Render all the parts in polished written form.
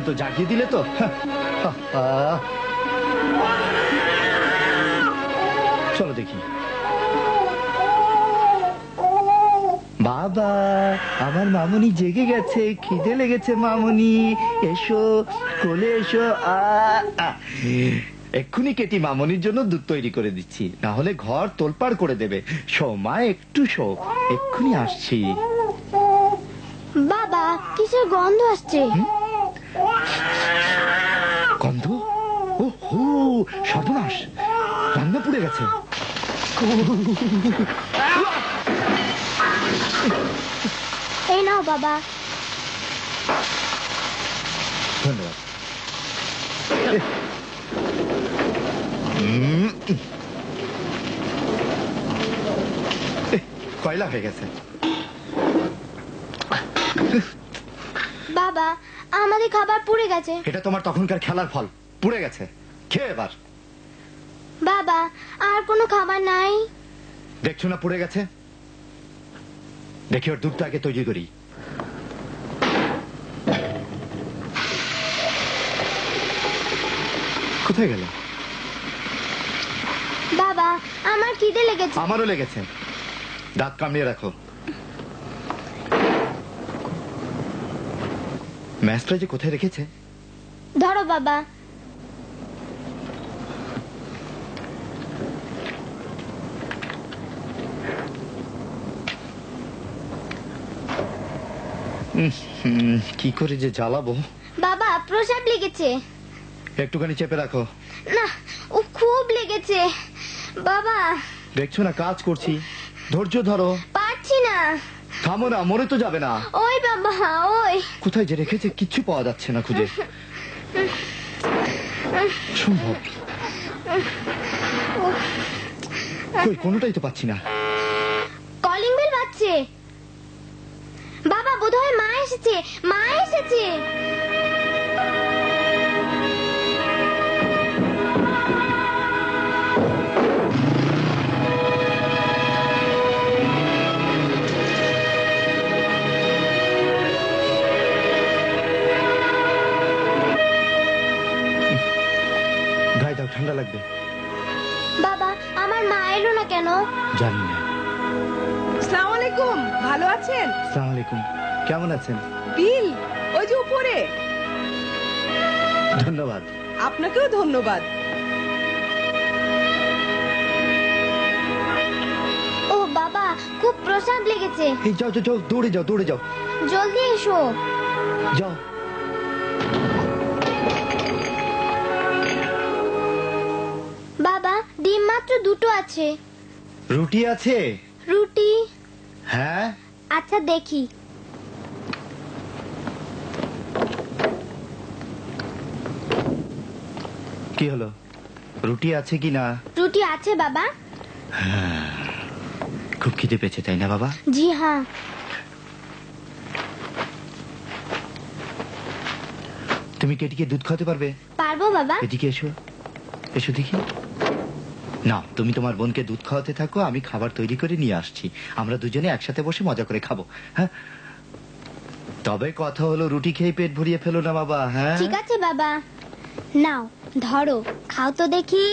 পর্যন্ত জাগিয়ে দিলে তো। চলো দেখি। বাবা, আমার মামুনি জেগে গেছে, খিদে লেগেছে। মামুনি এসো, কোলে এসো। এক্ষুনি কেটি মামনির জন্য দুধ তৈরি করে দিচ্ছি, না হলে ঘর তোলপাড় করে দেবে। শো মা, একটু শো, এক্ষুনি আসছি। বাবা, কিসের গন্ধ আসছে? গন্ধ? ও হো, সর্বনাশ, রান্না পুড়ে গেছে। এই নাও বাবা। ধন্যবাদ। কয়লা হয়ে গেছে। বাবা, আমাদের খাবার পুড়ে গেছে। এটা তোমার তখনকার খেলার ফল, পুড়ে গেছে। খেয়ে এবার। বাবা, আর কোনো খাবার নাই? দেখছো না পুড়ে গেছে। দেখি ওর দুধটা আগে তৈরি করি। কোথায় গেল? বাবা, আমার খিদে লেগেছে। আমারও লেগেছে, দাঁত কামড়িয়ে রাখো। ম্যাচটা যে কোথায় রেখেছে। ধরো বাবা। কি করে যে জ্বালাবো। বাবা, প্রসাব লেগেছে। একটুখানি চেপে রাখো। না, ও খুব লেগেছে বাবা। দেখছো না কাজ করছি, ধৈর্য ধরো। পারছি না। থামো না, মরে তো যাবে না। ওই বাবা, ওই কোথায় যে রেখেছে কিচ্ছু পাওয়া যাচ্ছে না খুঁজে। সম্ভব কই, কোনোটাই তো পাচ্ছি না। কলিং বেল বাজছে। বাবা, বোধহয় মা এসেছে। মা এসেছে। গায়ে দাও, ঠান্ডা লাগবে। বাবা, আমার মা এলো না কেন? জানি না। আসসালামু আলাইকুম, ভালো আছেন? আসসালামু আলাইকুম, কেমন আছেন? বিল ওই যে উপরে। ধন্যবাদ। আপনাকেও ধন্যবাদ। ও বাবা, খুব প্রসাব লেগেছে। এই যাও যাও যাও, দৌড়ে যাও, দৌড়ে যাও, জলদি এসো। যাও। বাবা, ডিম মাত্র দুটো আছে। রুটি আছে? রুটি? হ্যাঁ। আচ্ছা, দেখি। কি হলো, রুটি আছে কি না? রুটি আছে বাবা। খুব খিদে পেয়েছে তাই না বাবা? জি হ্যাঁ। তুমি কেটিকে দুধ খাওয়াতে পারবে? পারবো বাবা। এদিকে এসো, এসো দেখি। না, তুমি তোমার বোনকে দুধ খাওয়াতে থাকো, আমি খাবার তৈরি করে নিয়ে আসছি। আমরা দুজনে একসাথে বসে মজা করে খাবো। হ্যাঁ, তবে কথা হলো রুটি খেয়ে পেট ভরিয়ে ফেলো না বাবা। হ্যাঁ, ঠিক আছে বাবা। নাও, ধরো, খাও তো দেখি।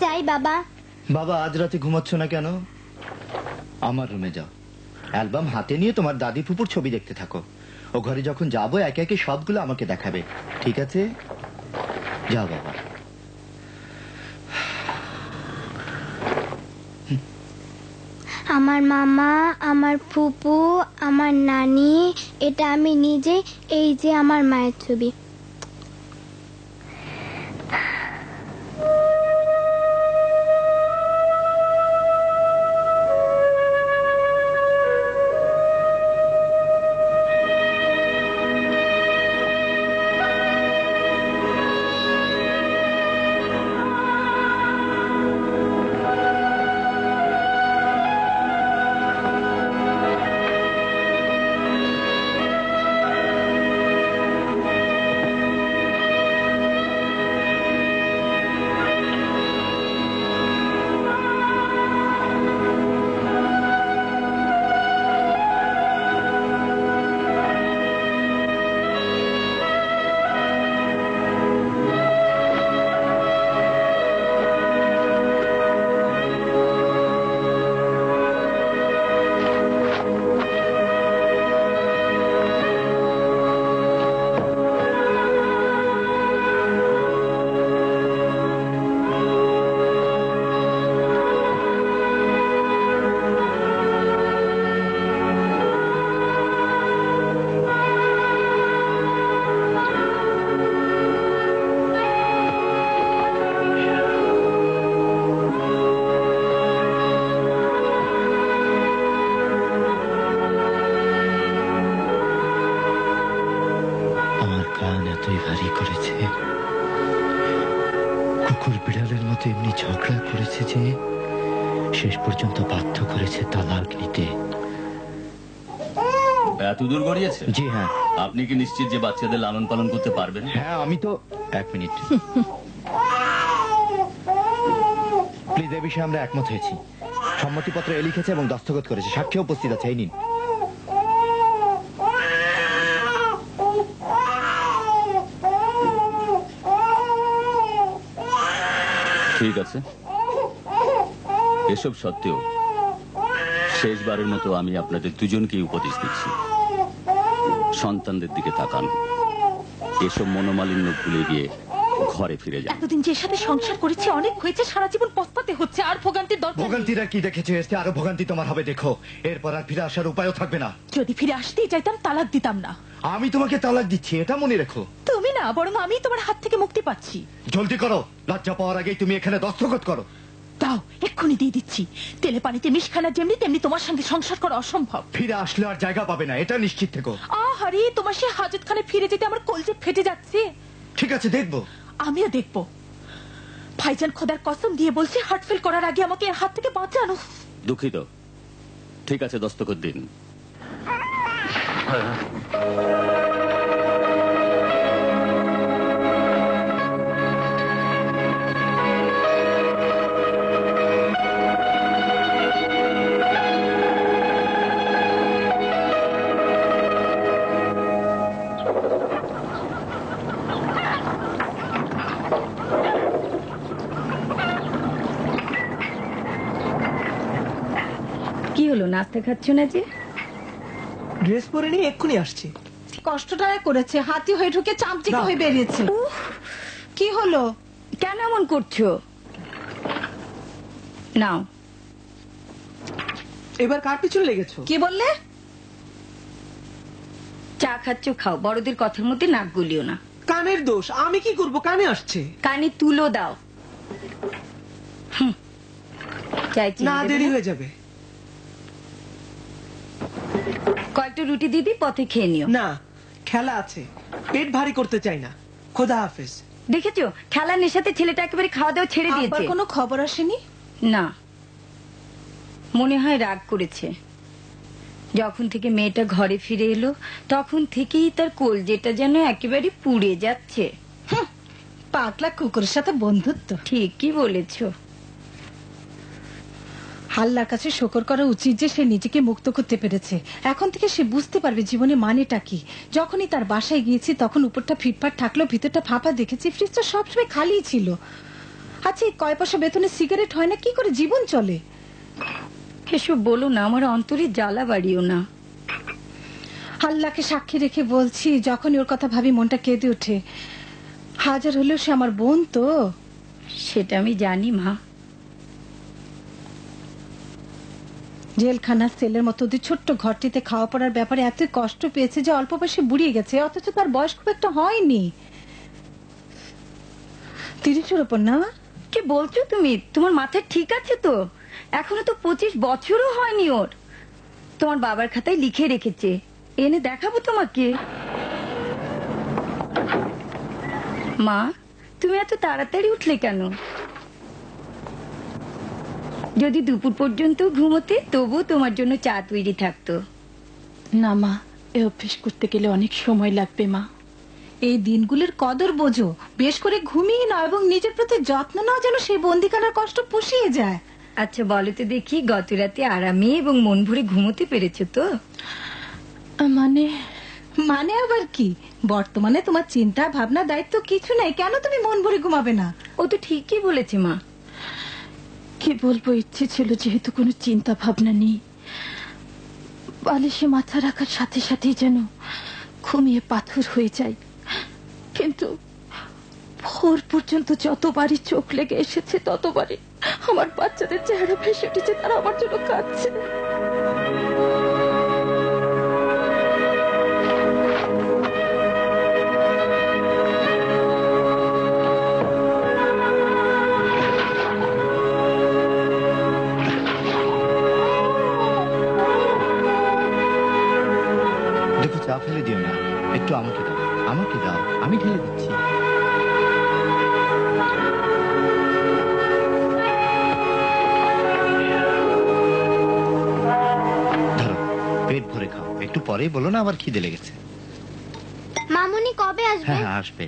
চাই বাবা। বাবা আজ রাতে ঘুমাচ্ছ না কেন? আমার রুমে যাও, অ্যালবাম হাতে নিয়ে তোমার দাদি ফুপুর ছবি দেখতে থাকো। ও ঘরে যখন যাবো একে একে সবগুলো আমাকে দেখাবে, ঠিক আছে? যাও বাবা। আমার মামা, আমার ফুপু, আমার নানি, এটা আমি নিজে, এই যে আমার মায়ের ছবি। কুকুর বিড়ালের মতো এমনি ঝগড়া করেছে যে শেষ পর্যন্ত বাধ্য করেছে তালাক নিতে। এত দূর গড়িয়েছে? জি হ্যাঁ। আপনি কি নিশ্চিত যে বাচ্চাদের লালন পালন করতে পারবেন? হ্যাঁ আমি তো। এক মিনিট প্লিজ, এ বিষয়ে আমরা একমত হয়েছি। সম্মতিপত্র এ লিখেছে এবং দস্তখত করেছে, সাক্ষী উপস্থিত আছে, এই নিন। ঠিক আছে, এসব সত্ত্বেও শেষবারের মতো আমি আপনাদের দুজনকেই উপদেশ দিচ্ছি, সন্তানদের দিকে তাকান, এসব মনোমালিন্য ভুলে গিয়ে ঘরে ফিরে যান। এতদিন যে সাথে সংসার করেছি অনেক হয়েছে, সারা জীবন পস্তাতে হচ্ছে, আর ভোগান্তির দরকার নেই। ভোগান্তিরা কি দেখেছে, এসে আরো ভোগান্তি তোমার হবে, দেখো। এরপর আর ফিরে আসার উপায়ও থাকবে না। যদি ফিরে আসতেই চাইতাম তালাক দিতাম না। আমি তোমাকে তালাক দিচ্ছি, এটা মনে রেখো। তুমি না, বরং আমি তোমার হাত থেকে মুক্তি পাচ্ছি। জলদি করো, লজ্জা পাওয়ার আগেই তুমি এখানে দস্তখত করো। দাও, এক্ষুনি দিয়ে দিচ্ছি। তেলে পানিতে মিশখানা যেমনি, তেমনি তোমার সঙ্গে সংসার করা অসম্ভব। ফিরে আসলে আর জায়গা পাবে না, এটা নিশ্চিত থেকো। আহারে, তোমার সে হাজতখানে ফিরে যেতে আমার কলজে ফেটে যাচ্ছে। ঠিক আছে, দেখবো। আমিও দেখবো। ভাইজান খোদার কসম দিয়ে বলছি, হার্টফেল করার আগে আমাকে এর হাত থেকে বাঁচানো। দুঃখিত। ঠিক আছে, দস্তখত দিন। কি হলো, নাস্তা খাচ্ছ না যে? ড্রেস পরে নিয়ে এক্ষুনি আসছি। কষ্টটা করেছে, হাতি হয়ে ঢুকে চামচিকা হয়ে বেরিয়েছে। কি হলো? কেন এমন করছো? নাও। এবার কার পিছনে লেগেছো? কি বললে? চা খাচ্ছ, খাও, বড়দের কথার মধ্যে নাক গলিও না। কানের দোষ, আমি কি করব? কানে আসছে। কানে তুলো দাও। চাই চিনি না, দেবে দেরি না? হয়ে যাবে। কয়েকটা রুটি দিদি, পথে খেয়ে নিও। না, খেলা আছে, পেট ভারী করতে চাই না। খোদা হাফেজ। দেখেছো, খেলার নেশাতে ছেলেটা একেবারে খাওয়া দাওয়া ছেড়ে আবার দিয়েছে। কোনো খবর আসেনি? না, মনে হয় রাগ করেছে। যখন থেকে মেয়েটা ঘরে ফিরে এলো তখন থেকেই তার কলজেটা যেন একেবারে পুড়ে যাচ্ছে। পাগলা কুকুরের সাথে বন্ধুত্ব। ঠিকই বলেছো। আল্লাহর কাছে শকর করা উচিত যে সে নিজেকে মুক্ত করতে পেরেছে। এখন থেকে সে বুঝতে পারবে জীবনে মানেটা কি। যখনই তার বাসায় গিয়েছি তখন উপরটা ফিটফাট থাকলো, ভিতরটা ফাঁপা দেখেছি। ফ্রিজটা সবসময় খালি ছিল। আচ্ছা এই কয় পয়সা বেতনে সিগারেট হয় না, কি করে জীবন চলে? এসব বলো না, আমার অন্তরে জ্বালা বাড়িও না। আল্লাহকে সাক্ষী রেখে বলছি, যখনই ওর কথা ভাবি মনটা কেঁদে ওঠে। হাজার হলেও সে আমার বোন তো। সেটা আমি জানি মা। জেলখানার সেলের মতো ওদের ছোট্ট ঘরটিতে খাওয়া পড়ার ব্যাপারে এত কষ্ট পেয়েছে যে অল্প বয়সে বুড়িয়ে গেছে, অথচ তার বয়স খুব একটা হয়নি। 30-এর ওপর না? কি বলছো তুমি? তোমার মাথা ঠিক আছে তো? এখনো তো 25 বছরও হয়নি ওর। তোমার বাবার খাতায় লিখে রেখেছে, এনে দেখাবো তোমাকে। মা, তুমি এত তাড়াতাড়ি উঠলে কেন? যদি দুপুর পর্যন্ত ঘুমোতে তবু তোমার জন্য চা তৈরি থাকতো। না মা, এ অভ্যেস করতে গেলে অনেক সময় লাগবে মা। এই দিনগুলোর কদর বোঝো, বেশ করে ঘুমিয়ে নাও এবং নিজের প্রতি যত্ন নাও, যেন সেই বন্দিখানার কষ্ট পুষিয়ে যায়। আচ্ছা বলো তো দেখি, গত রাতে আরামে এবং মন ভরে ঘুমোতে পেরেছো তো? মানে আবার কি? বর্তমানে তোমার চিন্তা ভাবনা দায়িত্ব কিছু নাই, কেন তুমি মন ভরে ঘুমাবে না? ও তো ঠিকই বলেছে মা। কি বলবো, ইচ্ছে ছিল যেহেতু কোনো চিন্তা ভাবনা নেই, বালিশে মাথা রাখার সাথে সাথেই যেন ঘুমিয়ে পাথর হয়ে যায়। কিন্তু ভোর পর্যন্ত যতবারই চোখ লেগে এসেছে ততবারই আমার বাচ্চাদের চেহারা ভেসে উঠেছে, তারা আমার জন্য কাঁদছে। দেখো চা ফেলে দিও না, একটু আমাকে দাও, আমাকে দাও, আমি ঢেলে দিচ্ছি। ধরো, পেট ভরে খাও, একটু পরেই বলো না আবার খিদে লেগেছে। মামুনি কবে আসবে? হ্যাঁ হ্যাঁ আসবে।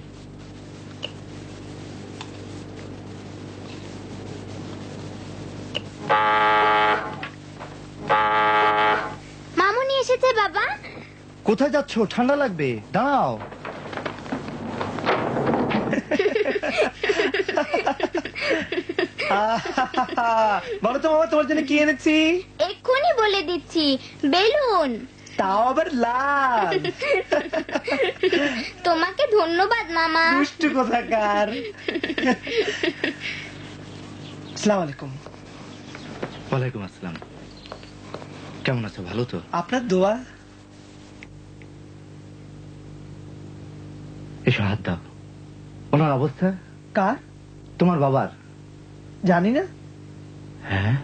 মামুনি এসেছে বাবা। কোথায় যাচ্ছ? ঠান্ডা লাগবে, দাঁড়াও। বলো তো মামা, তোমার জন্য কি এনেছি? এক্ষুনি বলে দিচ্ছি, বেলুন। তাও আবার লাল। তোমাকে ধন্যবাদ মামা। দুষ্টু কোথাকার। আসসালামু আলাইকুম। ওয়ালাইকুম আসসালাম। কেমন আছো? ভালো তো? আপনার দোয়া। এসো হাত দাও। ওনার অবস্থা? কার? তোমার বাবার। জানি না, হ্যাঁ?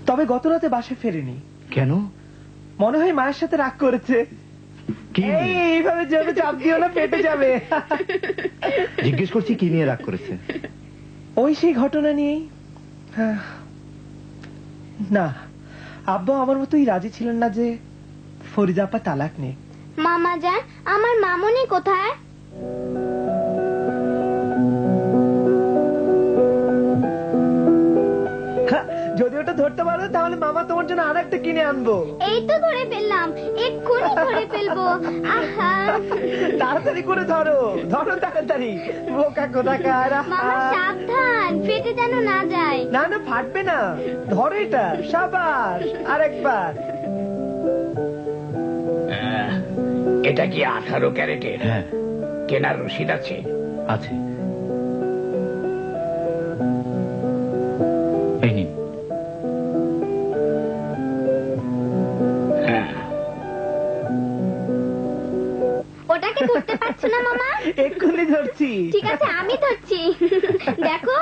তবে গত রাতে বাসে ফেরেনি। কেন? মনে হয় মায়ের সাথে রাগ করেছে। কি নিয়ে? এইভাবে জোরে চাপ দিও না, পেটে যাবে। জিজ্ঞেস করছি কি নিয়ে রাগ করেছে? ওই সেই ঘটনা নিয়েই। না, আব্বা আমার মতোই রাজি ছিলেন না যে ফরিদা আপা তালাক নেই। মামা যান, আমার মামুনি কোথায়? যদি ওটা ধরতে পারো তাহলে মামা তোমার জন্য আর একটা কিনে আনবো। এই তো ধরে ফেললাম, এক্ষুনি ধরে ফেলবো। আহা, তাড়াতাড়ি করে ধরো, ধরো তাড়াতাড়ি। বোকা কোথাকার। মামা সাবধান, ফেটে যেন না যায়। না না, ফাটবে না, ধরো এটা। সাবাস, আরেকবার। এটা কি 18 ক্যারেটের? হ্যাঁ কেনার রসিদ আছে? আছে। এই নিন। হ্যাঁ। ওটাকে ধরতে পারছো না মামা? এক্ষুনি ধরছি। ঠিক আছে, আমি ধরছি। দেখো।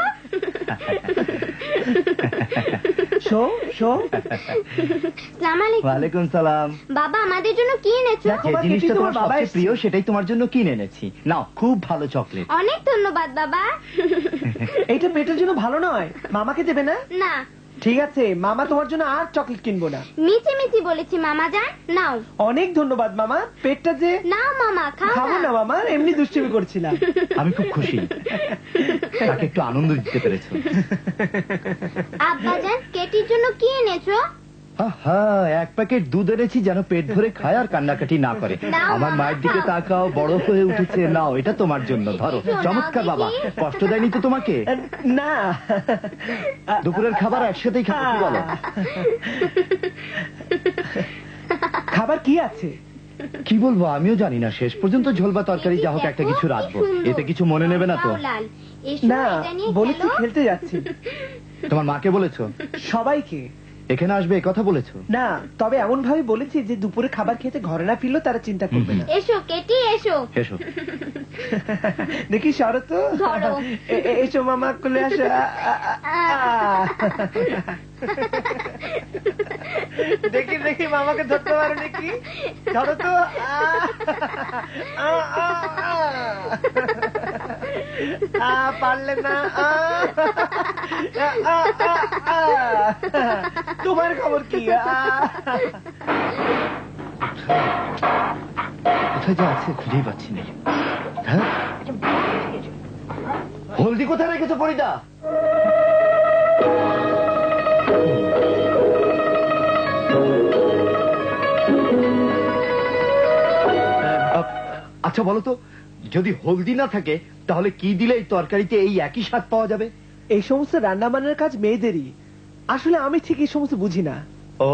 Show show. আসসালামু আলাইকুম। ওয়ালাইকুম সালাম। বাবা, আমাদের জন্য কি এনেছো? দেখো, যে মা, জিনিসটা কিছুই তোমার তোমার বাবা সবচেয়ে এসেছে। প্রিয় সেটাই তোমার জন্য কিনে এনেছি। নাও, খুব ভালো চকলেট। অনেক ধন্যবাদ বাবা। এইটা পেটের জন্য ভালো নয়, মামাকে দেবে না? না, ঠিক আছে, মামা তোমার জন্য আর চকলেট কিনবো না। মিছি মিছি বলেছি মামা যান, নাও। অনেক ধন্যবাদ মামা, পেটটা যে। নাও মামা, খাও খাবো না না। মামা, এমনি দুষ্টুমি করছিলাম। আমি খুব খুশি তাকে একটু আনন্দ দিতে পেরেছো। আব্বা যান, কেটির জন্য কি এনেছো? হ্যাঁ, এক প্যাকেট দুধ এনেছি যেন পেট ভরে খায় আর কান্নাকাটি না করে। আমার মায়ের দিকে তাকাও, বড় হয়ে উঠেছে। নাও, এটা তোমার জন্য, ধরো। চমৎকার বাবা, কষ্ট দেয়নি তো তোমাকে? না, দুপুরের খাবার একসাথেই খাবো, কি বলো? খাবার কি আছে? কি বলবো আমিও জানি না, শেষ পর্যন্ত ঝোল বা তরকারি যা হোক একটা কিছু রাখবো। এতে কিছু মনে নেবে না তো? না, বলেছি খেলতে যাচ্ছি। তোমার মাকে বলেছো? সবাইকে। এখানে আসবে এ কথা বলেছো? না, তবে এমন ভাবে বলেছি যে দুপুরে খাবার খেতে ঘরে না ফিরলেও তারা চিন্তা করবে না। এসো কেটি, এসো। এসো। দেখি শরত, এসো মামা কোলে আসো। দেখি দেখি মামাকে ধরতে পারো নাকি? ধরো তো। পারলে না। তোমার খবর কি? কোথায় যে আছে খুঁজেই পাচ্ছি না। হ্যাঁ, হলদি কোথায় রেখেছো ফরিদা? আচ্ছা বলো তো, যদি হলদি না থাকে তাহলে কি দিলে এই তরকারিতে এই একই স্বাদ পাওয়া যাবে? এই সমস্ত রান্না বান্নার কাজ মেয়েদেরই। আসলে আমি ঠিক এই সমস্ত বুঝি না। ও,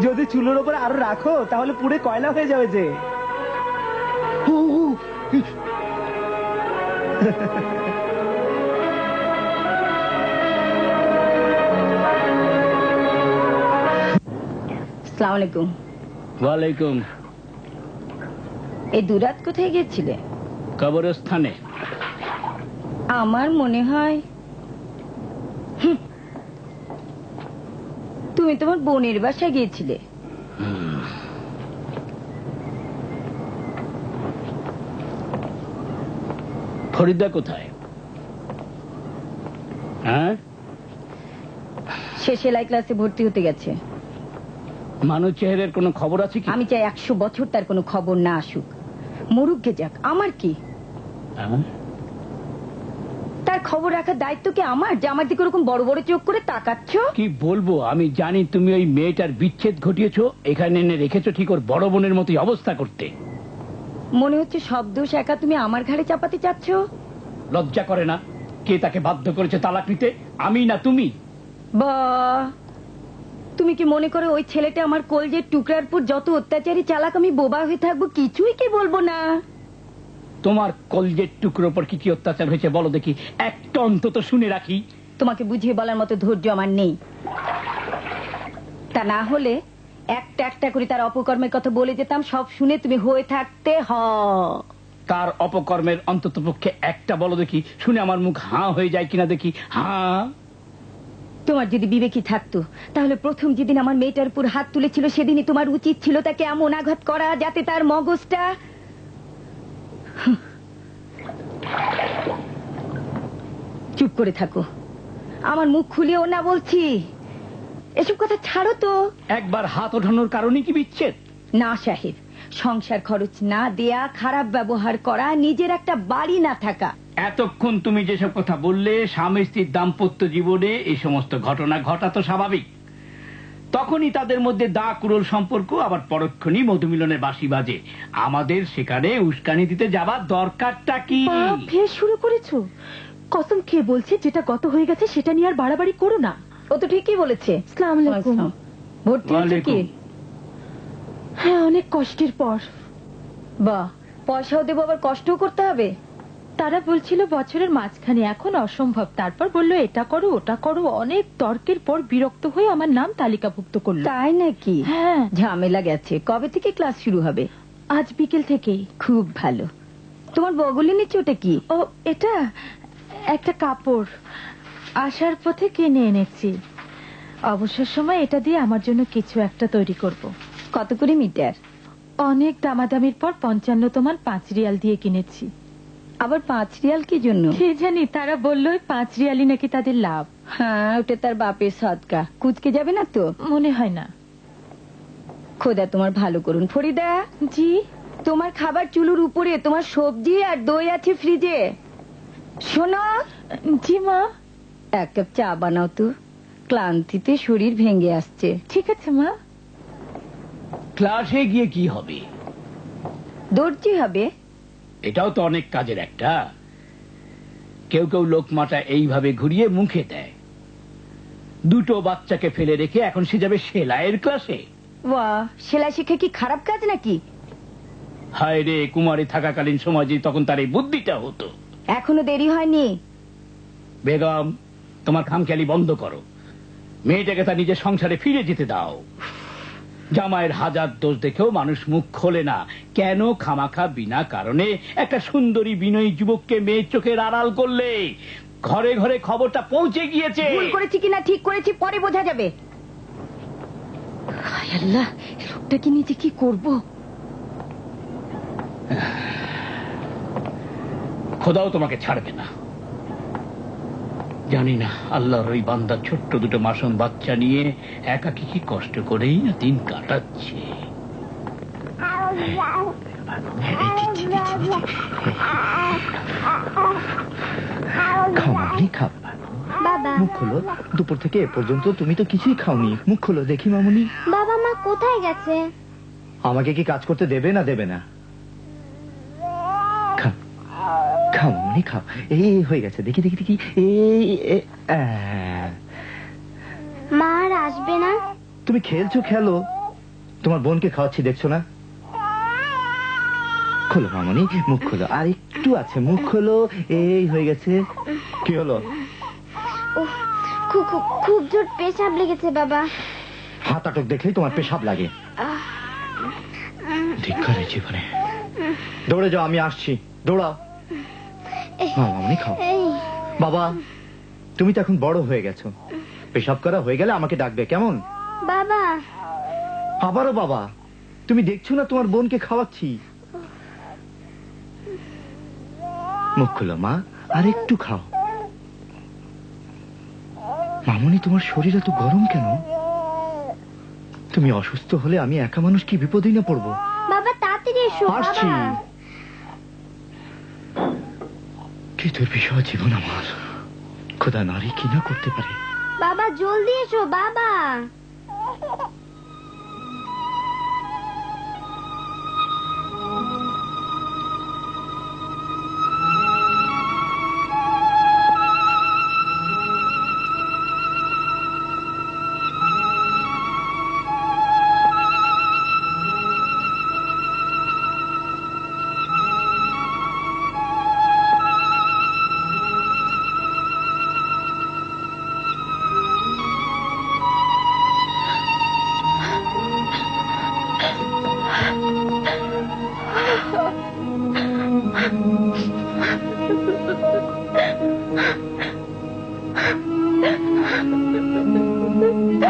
যদি চুলোর উপর আরো রাখো তাহলে পুড়ে কয়লা হয়ে যাবে যে। আসসালামু আলাইকুম। ওয়ালাইকুম। এই দুরাত কোথায় গেছিলে? কবরস্থানে। আমার মনে হয় তুমি তোমার বোনের বাসায় গিয়েছিলে। ফরিদা কোথায়? হ্যাঁ, সে সেলাই ক্লাসে ভর্তি হতে গেছে। মানুষ চেহারের কোনো খবর আছে কি? আমি চাই 100 বছর তার কোনো খবর না আসুক, মরুককে যাক, আমার কি? হ্যাঁ? তার খবর রাখার দায়িত্ব কি আমার, যে আমার দিকে ওরকম বড় বড় চোখ করে তাকাচ্ছ? কি বলবো, আমি জানি তুমি ওই মেয়েটার বিচ্ছেদ ঘটিয়েছো, এখানে এনে রেখেছো ঠিক ওর বড় বোনের মতোই অবস্থা করতে। মনে হচ্ছে সব দোষ একা তুমি আমার ঘাড়ে চাপাতে চাচ্ছ। লজ্জা করে না? কে তাকে বাধ্য করেছে তালাক নিতে? আমি না তুমি? বা, তুমি কি মনে করো ওই ছেলেটা আমার কলজের টুকরার পর যত অত্যাচারী চালাক আমি বোবা হয়ে থাকবো কিছুই কি বলবো না? তোমার কলজের টুকরোর উপর কি কি অত্যাচার হয়েছে বলো দেখি, একটা অন্তত শুনে রাখি। তোমাকে বুঝিয়ে বলার মতো ধৈর্য আমার নেই। তা না হলে একটা একটা করে তার অপকর্মের কথা বলে যেতাম, সব শুনে তুমি হয়ে থাকতে। তার অপকর্মের অন্তত পক্ষে একটা বলো দেখি, শুনে আমার মুখ হাঁ হয়ে যায় কিনা দেখি। হাঁ। তোমার যদি বিবেকই থাকতো তাহলে প্রথম যেদিন আমার মেয়েটার উপর হাত তুলেছিল সেদিনই তোমার উচিত ছিল তাকে এমন আঘাত করা যাতে তার মগজটা। চুপ করে থাকো, আমার মুখ খুলিও না বলছি। এসব কথা ছাড়ো তো। একবার হাত ওঠানোর কারণে কি বিচ্ছেদ? না সাহেব, সংসার খরচ না দেয়া, খারাপ ব্যবহার করা, নিজের একটা বাড়ি না থাকা। এতক্ষণ তুমি যেসব কথা বললে, স্বামী স্ত্রীর দাম্পত্য জীবনে এই সমস্ত ঘটনা ঘটা তো স্বাভাবিক। তখনই তাদের মধ্যে দা কুড়োল সম্পর্ক, আবার পরক্ষণই মধুমিলনের বাঁশি বাজে। আমাদের সেখানে উস্কানি দিতে যাবার দরকারটা কি? ফের শুরু করেছো? কসম খেয়ে বলছি, যেটা গত হয়ে গেছে সেটা নিয়ে আর বাড়াবাড়ি করো না। ও তো ঠিকই বলেছে। আসসালামু আলাইকুম। ভর্তি হয়েছে কি? হ্যাঁ, অনেক কষ্টের পর। বাহ, পয়সাও দেবো আবার কষ্টও করতে হবে? তারা বলছিল বছরের মাঝখানে, এখন অসম্ভব। তারপর বললো এটা করো ওটা করো, অনেক তর্কের পর বিরক্ত হয়ে আমার নাম তালিকাভুক্ত করলো। তাই নাকি? হ্যাঁ। ঝামেলা গেছে। কবে থেকে ক্লাস শুরু হবে? আজ বিকেল থেকেই। খুব ভালো। তোমার বগলে নিচ্ছে ওটা কি? ও, এটা একটা কাপড়, আসার পথে কিনে এনেছি। অবসর সময় এটা দিয়ে আমার জন্য কিছু একটা তৈরি করব। কত করে মিটার? অনেক দামাদামির পর 55 5 রিয়াল দিয়ে কিনেছি। আবার 5 রিয়াল কি জন্য? কে জানি, তারা বললো 5 রিয়ালই নাকি তাদের লাভ। হ্যাঁ, ওটা তার বাপের সদকা, কুচকে যাবে না তো? মনে হয় না। খোদা তোমার ভালো করুন। ফরিদা, জি। তোমার খাবার চুলোর উপরে, তোমার সবজি আর দই আছে ফ্রিজে। শোনো, জি মা। এক কাপ চা বানাও তো, ক্লান্তিতে শরীর ভেঙে আসছে। ঠিক আছে মা। ক্লাসে গিয়ে কি হবে? দর্জি হবে। এটাও তো অনেক কাজের একটা। কেউ কেউ লোকমাটা এইভাবে ঘুরিয়ে মুখে দেয়। দুটো বাচ্চাকে ফেলে রেখে এখন সে যাবে সেলাইয়ের ক্লাসে। বাহ, সেলাই শিখে কি খারাপ কাজ নাকি? হায় রে, কুমারী থাকাকালীন সময় যে তখন তার এই বুদ্ধিটা হতো। এখনো দেরি হয়নি। বেগম, তোমার খামখেয়ালি বন্ধ করো। মেয়েটাকে তার নিজের সংসারে ফিরে যেতে দাও। জামাইয়ের হাজার দোষ দেখেও মানুষ মুখ খোলে না। কেন খামাখা বিনা কারণে একটা সুন্দরী বিনয়ী যুবককে মেয়ের চোখের আড়াল করলে? ঘরে ঘরে খবরটা পৌঁছে গিয়েছে। ভুল করেছি কিনা ঠিক করেছি পরে বোঝা যাবে। হায় আল্লাহ, এই লোকটাকে নিজে কি করব? খোদাও তোমাকে ছাড়বে না। জানি না আল্লাহর ওই বান্দা ছোট্ট দুটো মাসুম বাচ্চা নিয়ে একাকী কি কষ্ট করেই না দিন কাটাচ্ছে। খাও মামনি, খাও। বাবা, মুখ খোলো। দুপুর থেকে এ পর্যন্ত তুমি তো কিছুই খাওনি। মুখ খোলো দেখি মামুনি। বাবা মা কোথায় গেছে? আমাকে কি কাজ করতে দেবে না দেবে না? খাও খাও মামুনি, খাও। এই হয়ে গেছে, দেখি দেখি দেখি। মা আর আসবে না? তুমি খেলছো খেলো, তোমার বোনকে খাওয়াচ্ছি দেখছো না? খোলো মামনি, মুখ খোলো। আর একটু আছে, মুখ খোলো। এই হয়ে গেছে। কি হলো? উফ, খুব জোর পেশাব লেগেছে বাবা। হাত আটক দেখলেই তোমার পেশাব লাগে। ধিক্কার এই জীবনে। দৌড়ে যাও, আমি আসছি। দৌড়াও। মামনি খাও। বাবা, তুমি তো এখন বড় হয়ে গেছো। পেশাব করা হয়ে গেলে আমাকে ডাকবে, কেমন? বাবা। আবারও বাবা? তুমি দেখছো না তোমার বোনকে খাওয়াচ্ছি। মুখ খুলো মা, আর একটু খাও। মামনি, তোমার শরীর এত গরম কেন? তুমি অসুস্থ হলে আমি একা মানুষ কি বিপদেই না পড়বো। বাবা তাড়াতাড়ি এসো। আসছি। বাবা। কি দুর্বিষহ জীবন আমার। খোদা নারী কি না করতে পারে। বাবা জলদি এসো বাবা।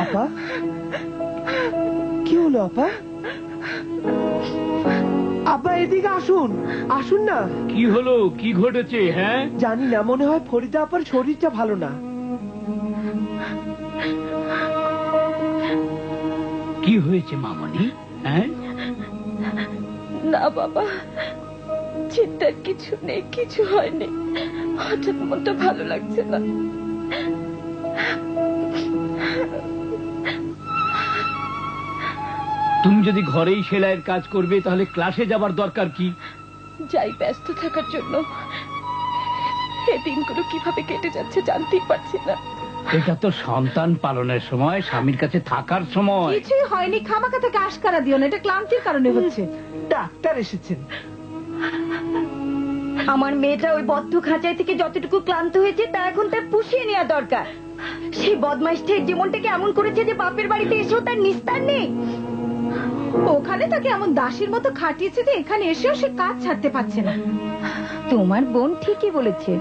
আপা, কি হলো আপা? আপা এদিকে আসুন, আসুন না। কি হলো? কি ঘটেছে? হ্যাঁ, জানি না, মনে হয় ফরিদা আপার শরীরটা ভালো না। কি হয়েছে মামনি? হ্যাঁ, না বাবা, চিন্তার কিছু নেই, কিছু হয়নি। হঠাৎ মনটা ভালো লাগছে না। তুমি যদি ঘরেই সেলাইয়ের কাজ করবে তাহলে ক্লাসে যাবার দরকার কি? যাই, ব্যস্ত থাকার জন্য এই দিনগুলো কিভাবে কেটে যাচ্ছে জানতেই পারছি না। এটা তো সন্তান পালনের সময়, স্বামীর কাছে থাকার সময়। কিছুই হয়নি, খামাখা থেকে আশকারা দিও না, এটা ক্লান্তির কারণে হচ্ছে। ডাক্তার এসেছেন। আমার মেয়েটা ওই বদ্ধ খাঁচাই থেকে যতটুকু ক্লান্ত হয়েছে তা এখন তার পুষিয়ে নেওয়া দরকার। সেই বদমাইশটা জীবনটাকে এমন করেছে যে বাপের বাড়িতে এসেও তার নিস্তার নেই। ওখানে তাকে এমন দাসীর মতো খাটিয়েছে যে এখানে এসেও সে কাজ ছাড়তে পারছে না। তোমার বোন ঠিকই বলেছে,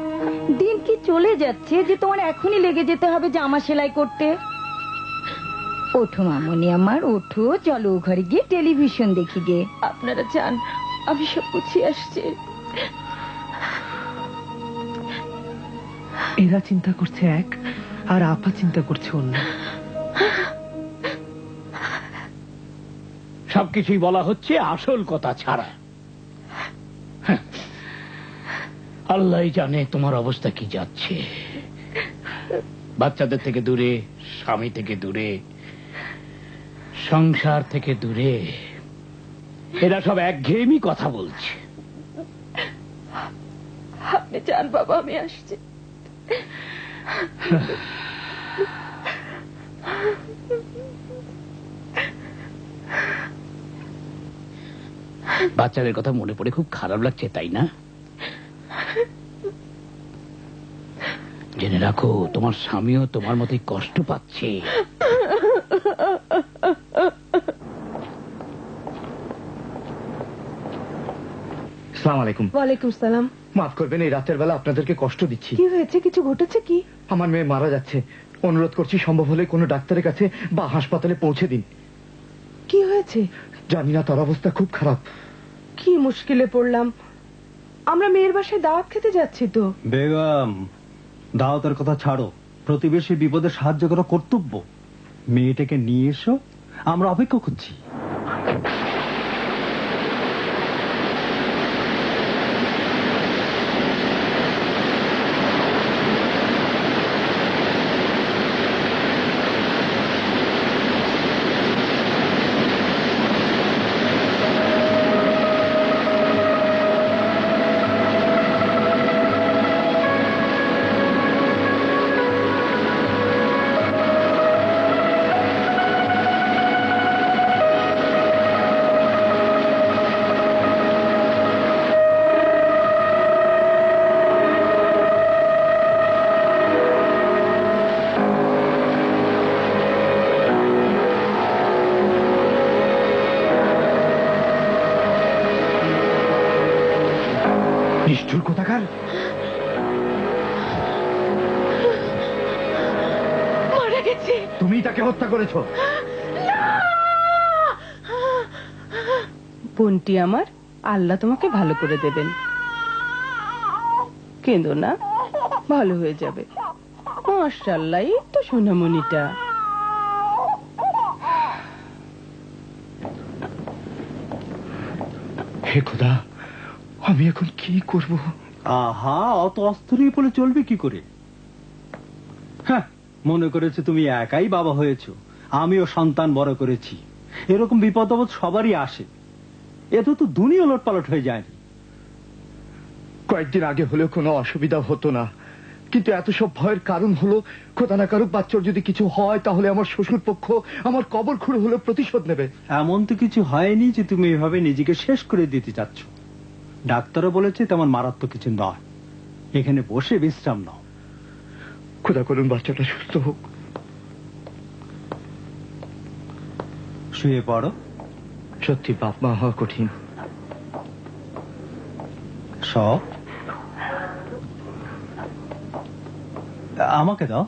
দিন কি চলে যাচ্ছে যে তোমার এখনই লেগে যেতে হবে জামা সেলাই করতে। ওঠো মামনি আমার, ওঠো, চলো ঘরে গিয়ে টেলিভিশন দেখি গে। আপনারা যান, আমি সব গুছিয়ে আসছি। এরা চিন্তা করছে এক, আর আপা চিন্তা করছে অন্য। সবকিছুই বলা হচ্ছে আসল কথা ছাড়া। আল্লাহ জানে তোমার অবস্থা কি যাচ্ছে। বাচ্চাদের থেকে দূরে, স্বামী থেকে দূরে, সংসার থেকে দূরে, এরা সব একঘেয়েমি কথা বলছে। আপনি যান বাবা, আমি আসছি। বাচ্চাদের কথা মনে পড়ে খুব খারাপ লাগছে, তাই না? জেনে রাখো, তোমার স্বামীও তোমার মতোই কষ্ট পাচ্ছে। আসসালামু আলাইকুম। ওয়ালাইকুম সালাম। মাফ করবেন, এই রাতের বেলা আপনাদেরকে কষ্ট দিচ্ছি। কি হয়েছে? কিছু ঘটেছে কি? আমার মেয়ে মারা যাচ্ছে। অনুরোধ করছি সম্ভব হলে কোনো ডাক্তারের কাছে বা হাসপাতালে পৌঁছে দিন। কি হয়েছে? জানি না, তার অবস্থা খুব খারাপ। কি মুশকিলে পড়লাম। আমরা মেয়ের বাসায় দাওয়াত খেতে যাচ্ছি তো। বেগম, দাওয়াতের কথা ছাড়ো, প্রতিবেশী বিপদে সাহায্য করা কর্তব্য। মেয়েটাকে নিয়ে এসো, আমরা অপেক্ষা করছি। নিষ্ঠুর কোথাকার! মারা গেছে। তুমি তাকে হত্যা করেছো। বোনটি আমার, আল্লাহ তোমাকে ভালো করে দেবেন। কেঁদো না, ভালো হয়ে যাবে। মাশাআল্লাহ, এই তো সোনামণিটা। হে খোদা, আমি এখন কি করব? আহা, অত অস্থির বলে চলবে কি করে? হ্যাঁ, মনে করেছে তুমি একাই বাবা হয়েছো, আমিও সন্তান বড় করেছি। এরকম বিপদ আপদ সবারই আসে, এত তো দুনিয়া লটপালট হয়ে যায়নি। কয়েকদিন আগে হলেও কোনো অসুবিধা হতো না, কিন্তু এত সব ভয়ের কারণ হলো খোদা না কারুক বাচ্চার যদি কিছু হয় তাহলে আমার শ্বশুর পক্ষ আমার কবর খুঁড়ে হলেও প্রতিশোধ নেবে। এমন তো কিছু হয়নি যে তুমি এভাবে নিজেকে শেষ করে দিতে চাচ্ছ। ডাক্তারও বলেছে তেমন মারাত্মক কিছু নয়, এখানে বসে বিশ্রাম নাও। খোদা করুন বাচ্চাটা সুস্থ হোক। শুয়ে পড়ো। সত্যি বাপ মা হওয়া কঠিন। সব আমাকে দাও।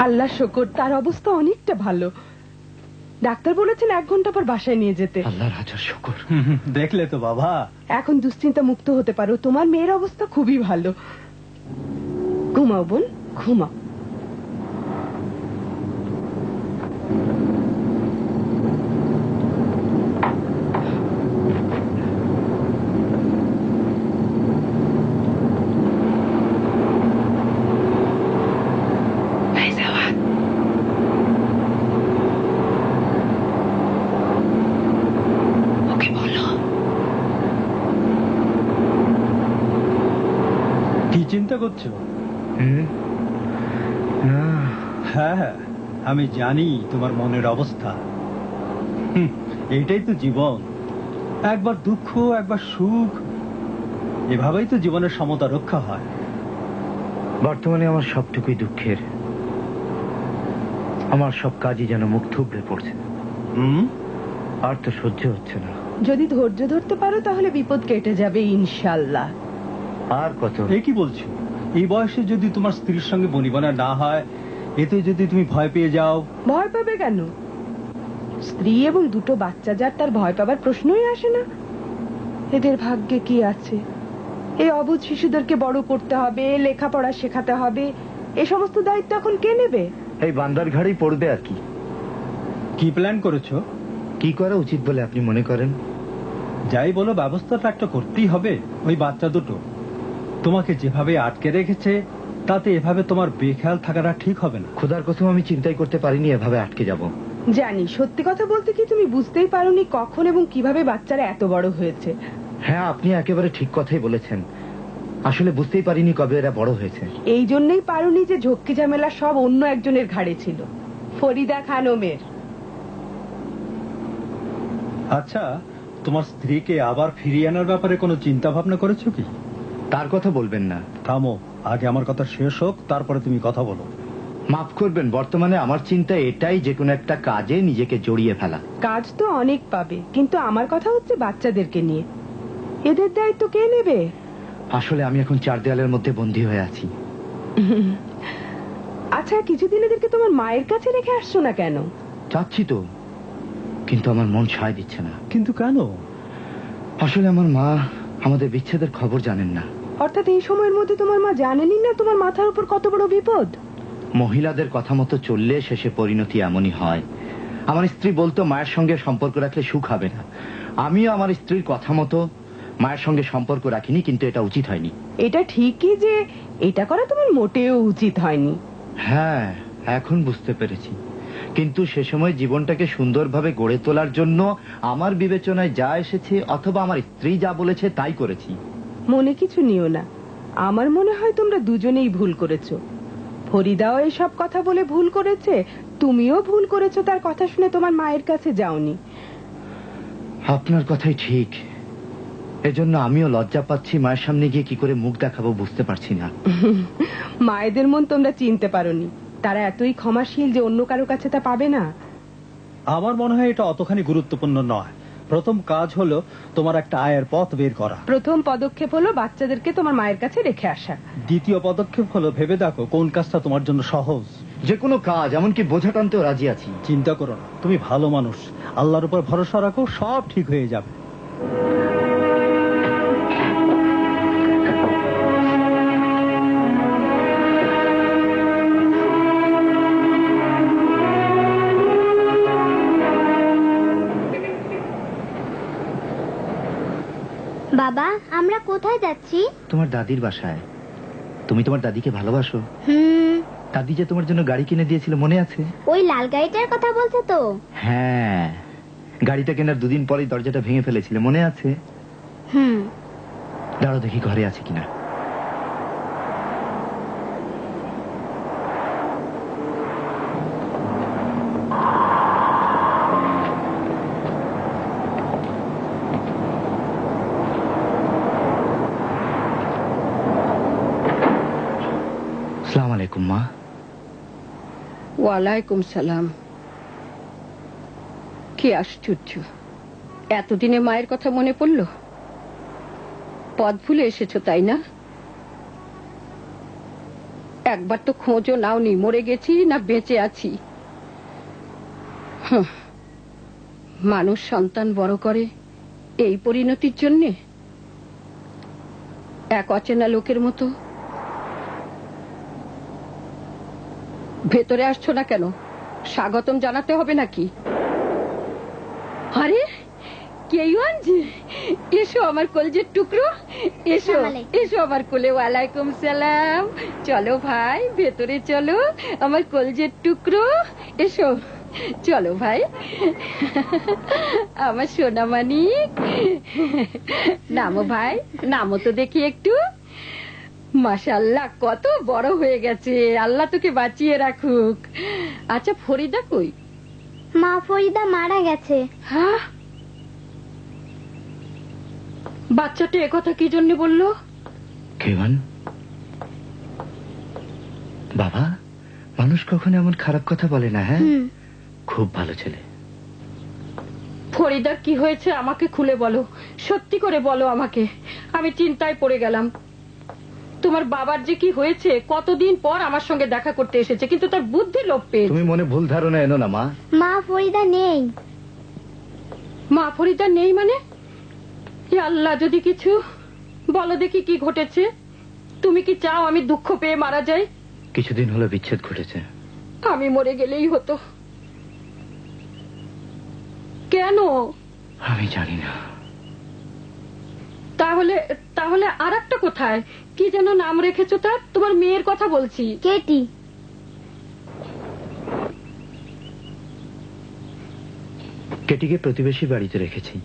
আল্লাহ শকর, তার অবস্থা অনেকটা ভালো। ডাক্তার বলেছেন 1 ঘন্টা পর বাসায় নিয়ে যেতে। আল্লাহর হাজার শুকর। দেখলে তো বাবা, এখন দুশ্চিন্তা মুক্ত হতে পারো। তোমার মেয়ের অবস্থা খুবই ভালো। ঘুমাও বোন, ঘুমাও। কি চিন্তা করছো? হ্যাঁ, আমি জানি তোমার মনের অবস্থা। এটাই তো জীবন, একবার দুঃখ একবার সুখ, এভাবেই তো জীবনের সমতা রক্ষা হয়। বর্তমানে আমার সবটুকুই দুঃখের। আমার সব কাজই যেন মুখ থুবড়ে পড়ছে। আর তো সহ্য হচ্ছে না। যদি ধৈর্য ধরতে পারো তাহলে বিপদ কেটে যাবে ইনশাআল্লাহ। আর কত? এ কি বলছো? এই বয়সে যদি তোমার স্ত্রীর সঙ্গে বনিবনা না হয়, এতে যদি তুমি ভয় পেয়ে যাও। ভয় পাবে কেন? স্ত্রী এবং দুটো বাচ্চা যার তার ভয় পাবার প্রশ্নই আসে না। এদের ভাগ্যে কি আছে? এই অবুঝ শিশুদেরকে বড় করতে হবে, লেখাপড়া শেখাতে হবে, এ সমস্ত দায়িত্ব এখন কে নেবে? এই বান্দার ঘাড়েই পড়বে আর কি। কি প্ল্যান করেছো? কি করা উচিত বলে আপনি মনে করেন? যাই বলো, ব্যবস্থাটা একটা করতেই হবে। ওই বাচ্চা দুটো তোমাকে যেভাবে আটকে রেখেছে, তাতে এভাবে তোমার বেখেয়াল থাকাটা ঠিক হবে না। খোদার কসম আমি চিন্তাই করতে পারিনি এভাবে আটকে যাব। জানি, সত্যি কথা বলতে কি তুমি বুঝতেই পারোনি কখন এবং কিভাবে বাচ্চারা এত বড় হয়েছে। হ্যাঁ, আপনি একেবারে ঠিক কথাই বলেছেন। আসলে বুঝতেই পারিনি কবে এরা বড় হয়েছে। এই জন্যই পারোনি যে ঝক্কি ঝামেলা সব অন্য একজনের ঘাড়ে ছিল, ফরিদা খানমের। আচ্ছা, তোমার স্ত্রীকে আবার ফিরিয়ে আনার ব্যাপারে কোনো চিন্তা ভাবনা করেছো কি? তার কথা বলবেন না। থামো, আগে আমার কথা শেষ হোক, তারপরে তুমি কথা বলো। মাফ করবেন, বর্তমানে আমার চিন্তা এটাই, যে কোনো একটা কাজে নিজেকে জড়িয়ে ফেলা। কাজ তো অনেক পাবে, কিন্তু আমার কথা হচ্ছে বাচ্চাদেরকে নিয়ে। এদের দায়িত্ব কে নেবে? আসলে আমি এখন চার দেয়ালের মধ্যে বন্দী হয়ে আছি। আচ্ছা, কিছুদিন এদেরকে তোমার মায়ের কাছে রেখে আসছো না কেন? চাচ্ছি তো, কিন্তু আমার মন সায় দিচ্ছে না। কিন্তু কেন? আসলে আমার মা আমাদের বিচ্ছেদের খবর জানেন না। অর্থাৎ এই সময়ের মধ্যে তোমার মা জানেনই না তোমার মাথার উপর কত বড় বিপদ? মহিলাদের কথা মতো চললে শেষে পরিণতি এমনই হয়। আমার স্ত্রী বলতো মায়ের সঙ্গে সম্পর্ক রাখলে সুখ হবে না। আমিও আমার স্ত্রীর কথা মতো মায়ের সঙ্গে সম্পর্ক রাখিনি, কিন্তু এটা উচিত হয়নি। এটা ঠিকই যে এটা করা তোমার মোটেও উচিত হয়নি। হ্যাঁ, এখন বুঝতে পেরেছি। কিন্তু সে সময় জীবনটাকে সুন্দরভাবে গড়ে তোলার জন্য আমার বিবেচনায় যা এসেছে অথবা আমার স্ত্রী যা বলেছে তাই করেছি। মনে কিছু নিও না, আমার মনে হয় তোমরা দুজনেই ভুল করেছো। ফরিদাও এসব কথা বলে ভুল করেছে, তুমিও ভুল করেছো তার কথা শুনে তোমার মায়ের কাছে যাওনি। আপনার কথাই ঠিক। এজন্য আমিও লজ্জা পাচ্ছি, মায়ের সামনে গিয়ে কি করে মুখ দেখাবো বুঝতে পারছি না। মায়েদের মন তোমরা চিনতে পারোনি, তারা এতই ক্ষমাশীল যে অন্য কারো কাছে তা পাবে না। আমার মনে হয় এটা অতখানি গুরুত্বপূর্ণ নয়। প্রথম কাজ হলো তোমার একটা আয়ের পথ বের করা। প্রথম পদক্ষেপ হলো বাচ্চাদেরকে তোমার মায়ের কাছে রেখে আসা। দ্বিতীয় পদক্ষেপ হলো ভেবে দেখো কোন কাজটা তোমার জন্য সহজ। যে কোনো কাজ, এমনকি বোঝা টানতেও রাজি আছি। চিন্তা করো না, তুমি ভালো মানুষ, আল্লাহর উপর ভরসা রাখো, সব ঠিক হয়ে যাবে। বাবা, আমরা কোথায় যাচ্ছি? তোমার দাদির বাসায়। তুমি তোমার দাদিকে ভালোবাসো? দাদি যে তোমার জন্য গাড়ি কিনে দিয়েছিল মনে আছে? ওই লাল গাড়িটার কথা বলছো তো? হ্যাঁ, গাড়িটা কেনার দুদিন পরেই দরজাটা ভেঙে ফেলেছিল মনে আছে? দাঁড়াও দেখি ঘরে আছে কিনা। আসসালামু আলাইকুম মা। ওয়ালাইকুম সালাম। কি আশ্চর্য, এতদিনে মায়ের কথা মনে পড়ল? পথ ভুলে এসেছো তাই না? একবার তো খোঁজও নাওনি মরে গেছি না বেঁচে আছি। মানুষ সন্তান বড় করে এই পরিণতির জন্যে? এক অচেনা লোকের মতো। ভেতরে আসছো না কেন? স্বাগতম জানাতে হবে নাকি? আরে কেউন জি, এসো আমার কলজের টুকরো, এসো এসো আমার কোলে। ওয়ালাইকুম সালাম। চলো ভাই, ভেতরে চলো আমার কলজের টুকরো, এসো চলো ভাই। আমার সোনা মানিক, নামো ভাই, নামো তো দেখি একটু। মাশাআল্লাহ, কত বড় হয়ে গেছে, আল্লাহ তোকে বাঁচিয়ে রাখুক। আচ্ছা ফরিদা কই? মা, ফরিদা মারা গেছে। হ্যাঁ, বাচ্চাটা একথা কি জন্য বললো? কেমন বাবা, মানুষ কখনো এমন খারাপ কথা বলে না। হ্যাঁ, খুব ভালো ছেলে। ফরিদার কি হয়েছে আমাকে খুলে বলো, সত্যি করে বলো আমাকে, আমি চিন্তায় পড়ে গেলাম। তোমার বাবার যে কি হয়েছে, কতদিন পর আমার সঙ্গে দেখা করতে এসেছে, কিন্তু তার বুদ্ধি লোপ পেয়েছে। তুমি মনে ভুল ধারণা এনো না মা। মা, ফরিদা নেই। মা ফরিদা নেই মানে? হে আল্লাহ, যদি কিছু বলো দেখি কি ঘটেছে। তুমি কি চাও আমি দুঃখ পেয়ে মারা যাই? কিছুদিন হলো বিচ্ছেদ ঘটেছে। আমি মরে গেলেই হতো। কেন? আমি জানি না। তাহলে তাহলে আর একটা কোথায় কি যেন নাম রেখেছো তার? তোমার মেয়ের কথা বলছি। কেটি। কেটিকে প্রতিবেশী বাড়িতে রেখেছি।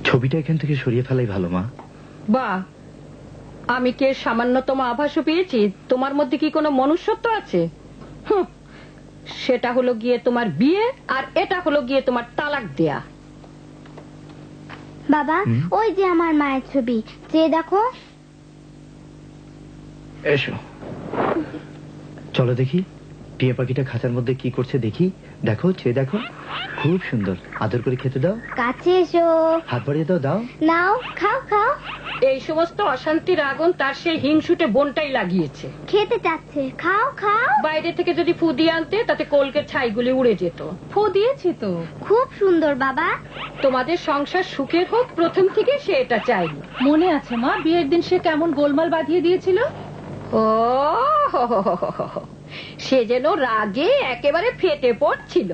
ছবিটা এখান থেকে সরিয়ে ফেলাই ভালো মা। বাহ, আমি কি এর সামান্যতম আভাসও পেয়েছি? তোমার মধ্যে কি কোনো মনুষ্যত্ব আছে? হুঁ, সেটা হলো গিয়ে তোমার বিয়ে, আর এটা হলো গিয়ে তোমার তালাক দেয়া। বাবা, ওই যে আমার মায়ের ছবি, চেয়ে দেখো। এসো, চলো দেখি টিয়া পাখিটা খাঁচার মধ্যে কি করছে দেখি। দেখো, চেয়ে দেখো, খুব সুন্দর। আদর করে খেতে দাও। কাছে এসো। হাত বাড়িয়ে দাও। দাও, নাও, খাও খাও। এই সমস্ত অশান্তির আগুন তার সেই হিংসুটে বোনটাই লাগিয়েছে। খেতে চাচ্ছে, খাও খাও। বাইরে থেকে যদি ফু দিয়ে আনতে, তাতে কলকের ছাইগুলি উড়ে যেত। ফু দিয়েছি তো। খুব সুন্দর বাবা। তোমাদের সংসার সুখের হোক, প্রথম থেকে সে এটা চাইনি। মনে আছে মা, বিয়ের দিন সে কেমন গোলমাল বাঁধিয়ে দিয়েছিল? ও হো হো হো হো হো। সে যেন রাগে একেবারে ফেটে পড়ছিল।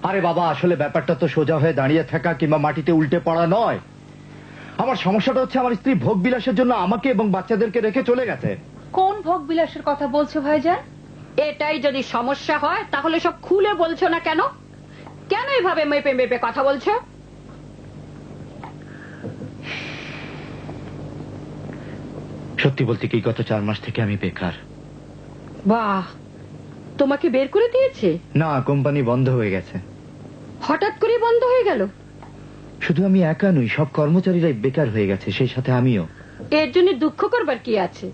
আরে বাবা, আসলে ব্যাপারটা তো সোজা হয়ে দাঁড়িয়ে থাকা কিংবা মাটিতে উল্টে পড়া নয়। আমার সমস্যাটা হচ্ছে আমার স্ত্রী ভোগ বিলাসের জন্য আমাকে এবং বাচ্চাদেরকে রেখে চলে গেছে। কোন ভোগ বিলাসের কথা বলছো ভাইজান? এটাই যদি সমস্যা হয় তাহলে সব খুলে বলছো না কেন? কেন এভাবে মেপে মেপে কথা বলছো? সত্যি বলতে কি, গত 4 মাস থেকে আমি বেকার। বাহ, তোমাকে বের করে দিয়েছে? না, কোম্পানি বন্ধ হয়ে গেছে। হঠাৎ করে বন্ধ হয়ে গেল? শুধু আমি একা নই, সব কর্মচারীরাই বেকার হয়ে গেছে, সেই সাথে আমিও। এর জন্য দুঃখ করবার কি আছে?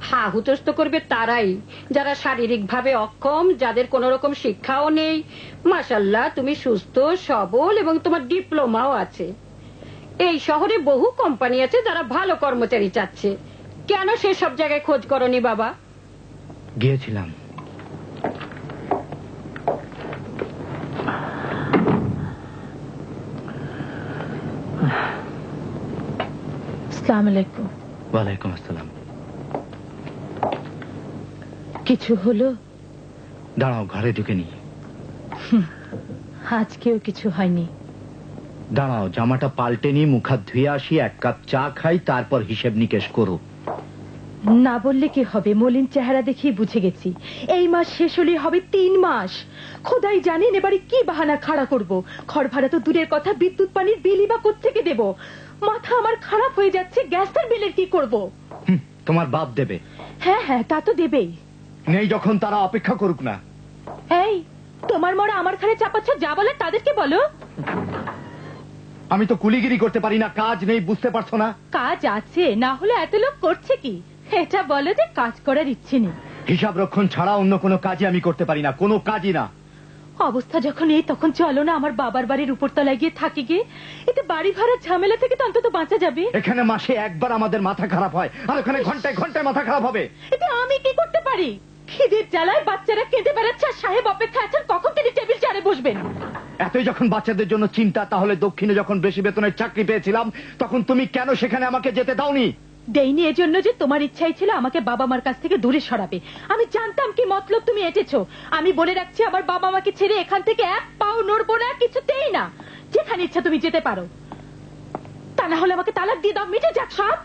হা হুতস্ত করবে তারাই যারা শারীরিক ভাবে অক্ষম, যাদের কোন রকম শিক্ষাও নেই। মাশাআল্লাহ, তুমি সুস্থ সবল এবং তোমার ডিপ্লোমাও আছে। এই শহরে বহু কোম্পানি আছে যারা ভালো কর্মচারী চাচ্ছে। কেন সে সব জায়গায় খোঁজ করনি বাবা? গিয়েছিলাম। আসসালামু আলাইকুম। ওয়ালাইকুম আসসালাম। কিছু হলো? দাঁড়াও, ঘরে ঢুকে নি। আজকেও কিছু হয়নি। দাঁড়াও, জামাটা পাল্টে নি, মুখ হাত ধুয়ে আসি, 1 কাপ চা খাই, তারপর হিসেব নিকেশ করো। না বললে কি হবে, মলিন চেহারা দেখেই বুঝে গেছি। এই মাস শেষ হলে হবে 3 মাস। খোদাই জানেন এবারে কি বাহানা খাড়া করব। ঘর ভাড়া তো দূরের কথা, বিদ্যুৎ পানির বিলই বা কোত্থেকে দেব? মাথা আমার খারাপ হয়ে যাচ্ছে। গ্যাসের বিলের কি করব? তোমার বাপ দেবে। হ্যাঁ হ্যাঁ, তা তো দেবেই। নেই যখন তারা অপেক্ষা করুক না। এই, তোমার মরা আমার ঘরে চাপাচ্ছ, যা বলে তাদেরকে বলো। আমি তো কুলিগিরি করতে পারি না, কাজ নেই, বুঝতে পারছো না? কাজ আছে, না হলে এত লোক করছে কি? এটা বলো যে কাজ করার ইচ্ছে নেই। হিসাব রক্ষণ ছাড়া অন্য কোনো কাজই আমি করতে পারি না, কোনো কাজই না। অবস্থা যখন এই, তখন চলো না আমার বাবার বাড়ির উপরতলায় গিয়ে থাকি গিয়ে। এতে বাড়ি ভাড়ার ঝামেলা থেকে তো অন্তত বাঁচা যাবে। এখানে মাসে একবার আমাদের মাথা খারাপ হয়, আর ওখানে ঘন্টায় ঘন্টায় মাথা খারাপ হবে। এতে আমি কি করতে পারি? খিদের জ্বালায় বাচ্চারা কেঁদে বেড়াচ্ছে, আর সাহেব অপেক্ষা আছেন কখন তিনি টেবিল চেয়ারে বসবেন। এতই যখন বাচ্চাদের জন্য চিন্তা, তাহলে দক্ষিণে যখন বেশি বেতনের চাকরি পেয়েছিলাম, তখন তুমি কেন সেখানে আমাকে যেতে দাওনি? দেইনি এজন্য যে তোমার ইচ্ছাই ছিল আমাকে বাবা মার কাছ থেকে দূরে সরাবে। আমি জানতাম কি মতলব তুমি এঁটেছো। আমি বলে রাখছি, আমার বাবা মাকে ছেড়ে এখান থেকে 1 পাও নড়বো না, কিছুতেই না। যেখানে ইচ্ছা তুমি যেতে পারো, তা না হলে আমাকে তালাক দিয়ে দাও, মিটে যাক সব।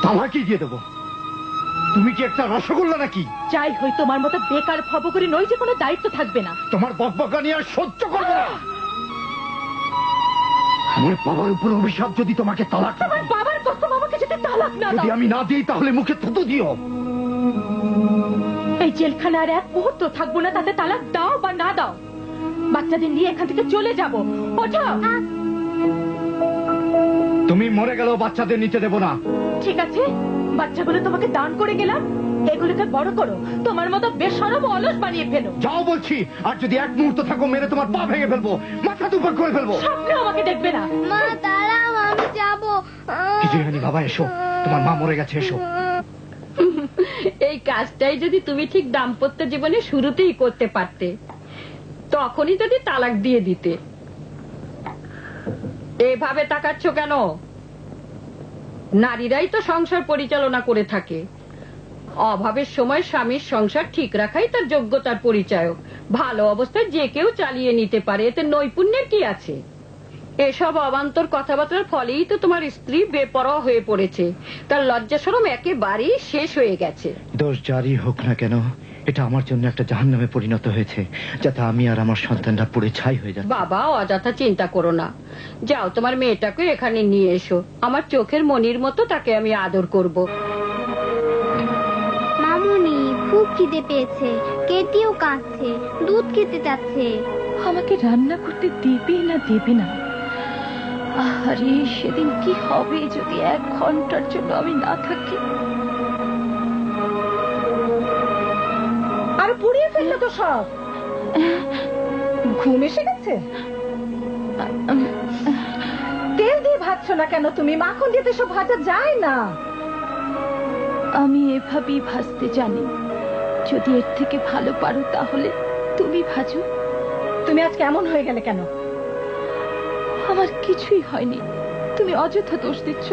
তালাকই দিয়ে দেবো? তুমি কি একটা রসগোল্লা নাকি? যাই হই, তোমার মতো বেকার ভব করে নই যে কোনো দায়িত্ব থাকবে না। তোমার বকবকানি আর সহ্য করবো না। আমার বাবার উপর অভিশাপ, যদি তোমাকে তালাক। তোমার বাবার কসম, আমাকে যদি তালাক না যদি দাও। আমি না দিই তাহলে মুখে থুতু দিও। এই জেলখানা আর 1 মুহূর্ত থাকবো না, তাতে তালাক দাও বা না দাও। বাচ্চাদের নিয়ে এখান থেকে চলে যাবো। ওঠো। তুমি মরে গেলেও বাচ্চাদের নিতে দেবো না। ঠিক আছে, বাচ্চাগুলো তোমাকে দান করে গেলাম। এগুলোকে বড় করো, তোমার মতো বেশরম অলস বানিয়ে ফেলো। যাও বলছি, আর যদি এক মুহূর্ত থাকো মেরে তোমার পা ভেঙে ফেলবো, মাথা দুপার করে ফেলবো। স্বপ্নেও আমাকে দেখবে না। মা দাঁড়াও, আমি যাবো। কিছু জানি বাবা, এসো, তোমার মা মরে গেছে, এসো। এই কাজটাই যদি তুমি ঠিক দাম্পত্য জীবনে শুরুতেই করতে পারতে, তখনই যদি তালাক দিয়ে দিতে। এভাবে তাকাচ্ছ কেন? নারীরাই তো সংসার পরিচালনা করে থাকে। অভাবের সময় স্বামীর সংসার ঠিক রাখাই তার যোগ্যতার পরিচয়। ভালো অবস্থায় যে কেউ চালিয়ে নিতে পারে, এতে নৈপুণ্যের কি আছে? এসব অবান্তর কথাবার্তার ফলেই তো তোমার স্ত্রী বেপরোয়া হয়ে পড়েছে। তার লজ্জা শরম একেবারেই শেষ হয়ে গেছে। দোষ যারই হোক না কেন, এটা আমার জন্য একটা জাহান্নামে পরিণত হয়েছে, যাতে আমি আর আমার সন্তানরা পুড়ে ছাই হয়ে যাচ্ছে। বাবা, অযথা চিন্তা করো না। যাও, তোমার মেয়েটাকে এখানে নিয়ে এসো। আমার চোখের মনির মতো তাকে আমি আদর করব। মামুনি, খুব খিদে পেয়েছে, কেটিও কাঁদছে, দুধ খেতে চাচ্ছে। আমাকে রান্না করতে দেবে না দেবে না? আরে সেদিন কি হবে যদি 1 ঘন্টার জন্য আমি না থাকি? আর পুড়িয়ে ফেললো তো সব। ঘুম এসে গেছে? তেল দিয়ে ভাজছো না কেন তুমি? মাখন দিয়ে তো সব ভাজা যায় না। আমি এভাবেই ভাজতে জানি। যদি এর থেকে ভালো পারো তাহলে তুমি ভাজো। তুমি আজ কেমন হয়ে গেলে কেন? আমার কিছুই হয়নি, তুমি অযথা দোষ দিচ্ছ।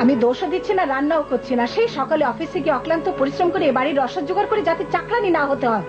আমি দোষও দিচ্ছি না, রান্নাও করছি না। সেই সকালে অফিসে গিয়ে অক্লান্ত পরিশ্রম করে বাড়ির রসদ জোগাড় করে যাতে চাকরানি না হতে হয়।